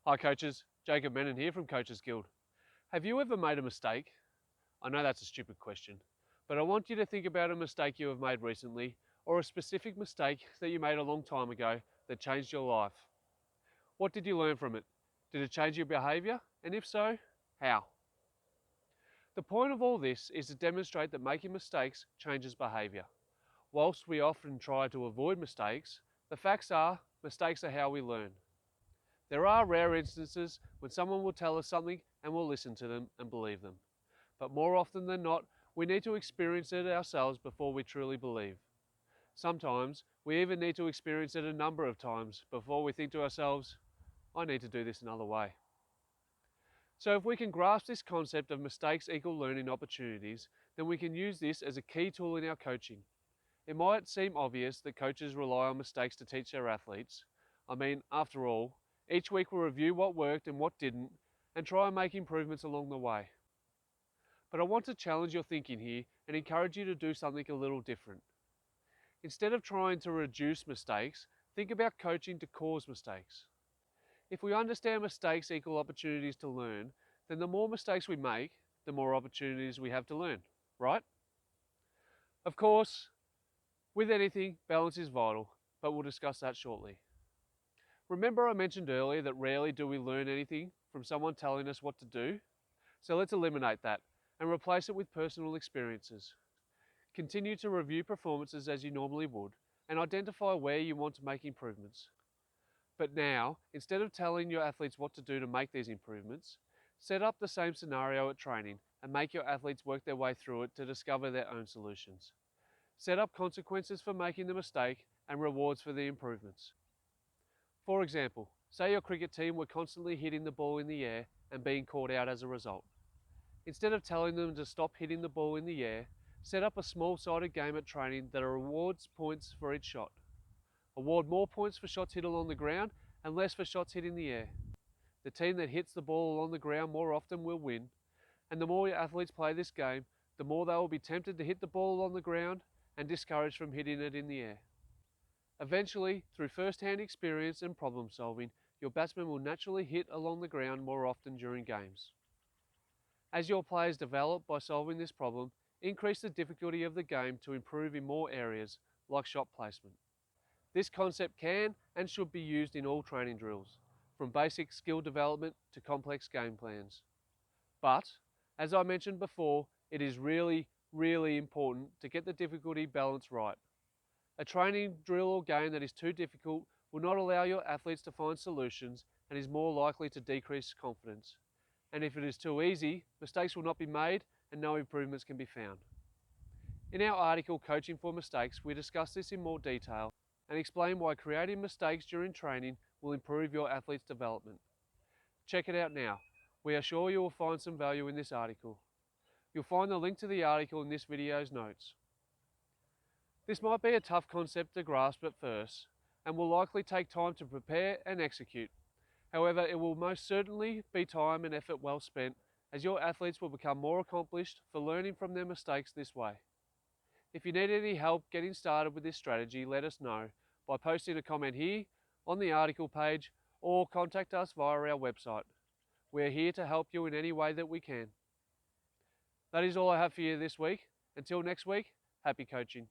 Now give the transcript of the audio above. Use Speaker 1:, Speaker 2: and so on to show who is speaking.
Speaker 1: Hi coaches, Jacob Menon here from Coaches Guild. Have you ever made a mistake? I know that's a stupid question, but I want you to think about a mistake you have made recently or a specific mistake that you made a long time ago that changed your life. What did you learn from it? Did it change your behaviour? And if so, how? The point of all this is to demonstrate that making mistakes changes behaviour. Whilst we often try to avoid mistakes, the facts are mistakes are how we learn. There are rare instances when someone will tell us something and we'll listen to them and believe them. But more often than not, we need to experience it ourselves before we truly believe. Sometimes we even need to experience it a number of times before we think to ourselves, I need to do this another way. So if we can grasp this concept of mistakes equal learning opportunities, then we can use this as a key tool in our coaching. It might seem obvious that coaches rely on mistakes to teach their athletes. After all, each week we'll review what worked and what didn't and try and make improvements along the way. But I want to challenge your thinking here and encourage you to do something a little different. Instead of trying to reduce mistakes, think about coaching to cause mistakes. If we understand mistakes equal opportunities to learn, then the more mistakes we make, the more opportunities we have to learn, right? Of course, with anything, balance is vital, but we'll discuss that shortly. Remember I mentioned earlier that rarely do we learn anything from someone telling us what to do? So let's eliminate that and replace it with personal experiences. Continue to review performances as you normally would and identify where you want to make improvements. But now, instead of telling your athletes what to do to make these improvements, set up the same scenario at training and make your athletes work their way through it to discover their own solutions. Set up consequences for making the mistake and rewards for the improvements. For example, say your cricket team were constantly hitting the ball in the air and being caught out as a result. Instead of telling them to stop hitting the ball in the air, set up a small-sided game at training that rewards points for each shot. Award more points for shots hit along the ground and less for shots hit in the air. The team that hits the ball along the ground more often will win, and the more your athletes play this game, the more they will be tempted to hit the ball along the ground and discouraged from hitting it in the air. Eventually, through first-hand experience and problem solving, your batsmen will naturally hit along the ground more often during games. As your players develop by solving this problem, increase the difficulty of the game to improve in more areas, like shot placement. This concept can and should be used in all training drills, from basic skill development to complex game plans. But, as I mentioned before, it is really important to get the difficulty balance right. A training drill or game that is too difficult will not allow your athletes to find solutions and is more likely to decrease confidence. And if it is too easy, mistakes will not be made and no improvements can be found. In our article, Coaching for Mistakes, we discuss this in more detail and explain why creating mistakes during training will improve your athlete's development. Check it out now. We are sure you will find some value in this article. You'll find the link to the article in this video's notes. This might be a tough concept to grasp at first and will likely take time to prepare and execute. However, it will most certainly be time and effort well spent, as your athletes will become more accomplished for learning from their mistakes this way. If you need any help getting started with this strategy, let us know by posting a comment here, on the article page, or contact us via our website. We are here to help you in any way that we can. That is all I have for you this week. Until next week, happy coaching.